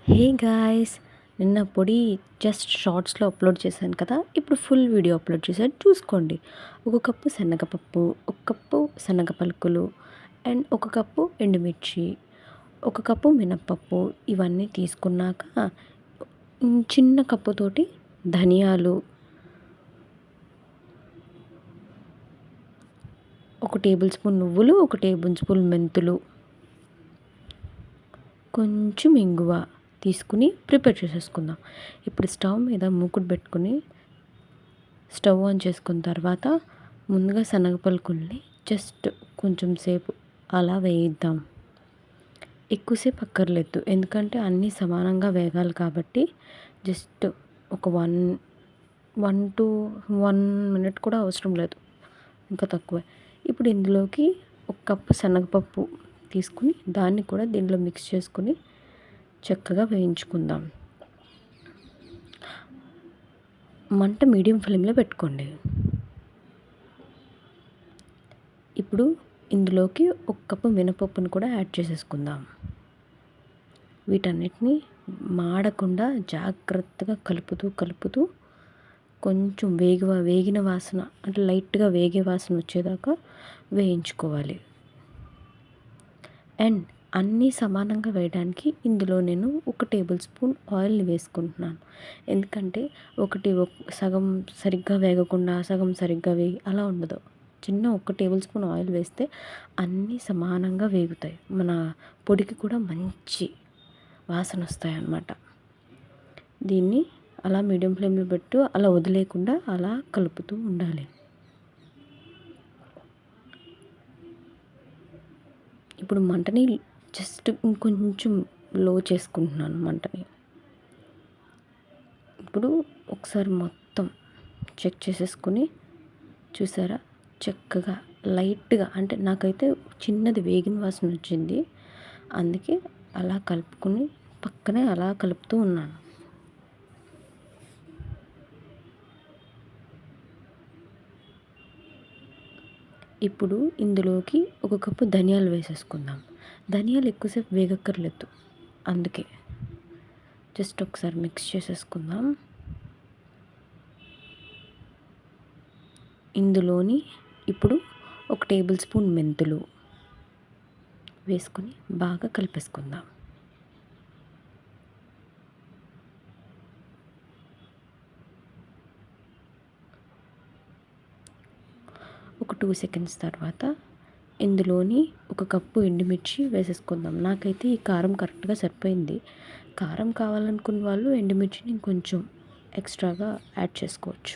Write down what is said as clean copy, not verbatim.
Hey guys, నిన్న పొడి just షార్ట్స్లో అప్లోడ్ చేశాను కదా. ఇప్పుడు ఫుల్ వీడియో అప్లోడ్ చేశాను, చూసుకోండి. ఒక కప్పు శనగపప్పు, ఒక కప్పు శనగ పలుకులు అండ్ ఒక కప్పు ఎండుమిర్చి, ఒక కప్పు మినప్పప్పు. ఇవన్నీ తీసుకున్నాక చిన్న కప్పుతోటి ధనియాలు, ఒక టేబుల్ స్పూన్ నువ్వులు, ఒక టేబుల్ స్పూన్ మెంతులు, కొంచెం ఇంగువ తీసుకుని ప్రిపేర్ చేసేసుకుందాం. ఇప్పుడు స్టవ్ మీద మూకుడు పెట్టుకుని స్టవ్ ఆన్ చేసుకున్న తర్వాత ముందుగా శనగ పలుకుల్ని జస్ట్ కొంచెం సేపు అలా వేయిద్దాం. ఎక్కువసేపు అక్కర్లేదు, ఎందుకంటే అన్నీ సమానంగా వేగాలి కాబట్టి జస్ట్ ఒక వన్ టు 1 మినిట్ కూడా అవసరం లేదు, ఇంకా తక్కువే. ఇప్పుడు ఇందులోకి ఒక కప్పు శనగపప్పు తీసుకుని దాన్ని కూడా దీంట్లో మిక్స్ చేసుకుని చక్కగా వేయించుకుందాం. మంట మీడియం ఫ్లేమ్లో పెట్టుకోండి. ఇప్పుడు ఇందులోకి ఒక కప్పు మినపప్పును కూడా యాడ్ చేసేసుకుందాం. వీటన్నిటిని మాడకుండా జాగ్రత్తగా కలుపుతూ కొంచెం వేగిన వాసన అంటే లైట్గా వేగే వాసన వచ్చేదాకా వేయించుకోవాలి. అండ్ అన్నీ సమానంగా వేయడానికి ఇందులో నేను ఒక టేబుల్ స్పూన్ ఆయిల్ని వేసుకుంటున్నాను. ఎందుకంటే సగం సరిగ్గా వేగకుండా సగం సరిగ్గా వేగి అలా ఉండదు. ఒక టేబుల్ స్పూన్ ఆయిల్ వేస్తే అన్నీ సమానంగా వేగుతాయి, మన పొడికి కూడా మంచి వాసన వస్తాయి అన్నమాట. దీన్ని అలా మీడియం ఫ్లేమ్లో పెట్టు, అలా వదిలేకుండా అలా కలుపుతూ ఉండాలి. ఇప్పుడు మంటని జస్ట్ ఇంకొంచెం లో చేసుకుంటున్నాను మంటని. ఇప్పుడు ఒకసారి మొత్తం చెక్ చేసేసుకుని చూసారా, చక్కగా లైట్గా అంటే నాకైతే చిన్నది వేగిన వాసన వచ్చింది, అందుకే అలా కలుపుకుని పక్కనే అలా కలుపుతూ ఉన్నాను. ఇప్పుడు ఇందులోకి ఒక కప్పు ధనియాలు వేసేసుకుందాం. ధనియాలు ఎక్కువసేపు వేగక్కర్లేదు, అందుకే జస్ట్ ఒకసారి మిక్స్ చేసేసుకుందాం. ఇందులోని ఇప్పుడు ఒక టేబుల్ స్పూన్ మెంతులు వేసుకొని బాగా కలిపేసుకుందాం. ఒక 2 సెకండ్స్ తర్వాత ఇందులోని ఒక కప్పు ఎండుమిర్చి వేసేసుకుందాం. నాకైతే ఈ కారం కరెక్ట్గా సరిపోయింది. కారం కావాలనుకున్న వాళ్ళు ఎండుమిర్చిని ఇంకొంచెం ఎక్స్ట్రాగా యాడ్ చేసుకోవచ్చు.